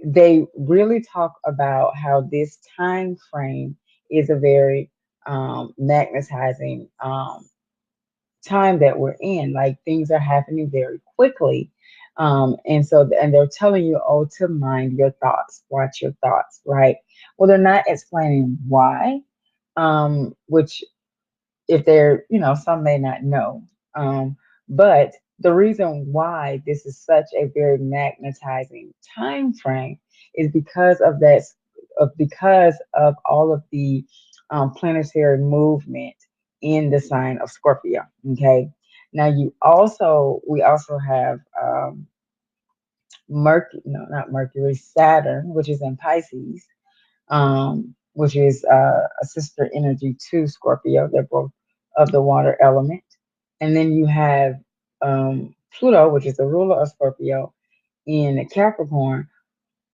they really talk about how this time frame is a very magnetizing time that we're in. Like things are happening very quickly. And they're telling you, oh, to mind your thoughts, watch your thoughts, right? Well, they're not explaining why, which if they're, some may not know. But the reason why this is such a very magnetizing time frame is because of all of the planetary movement in the sign of Scorpio. Okay. Now we also have Mercury, no, not Mercury, Saturn, which is in Pisces, which is a sister energy to Scorpio. They're both of the water element. And then you have Pluto, which is the ruler of Scorpio in Capricorn.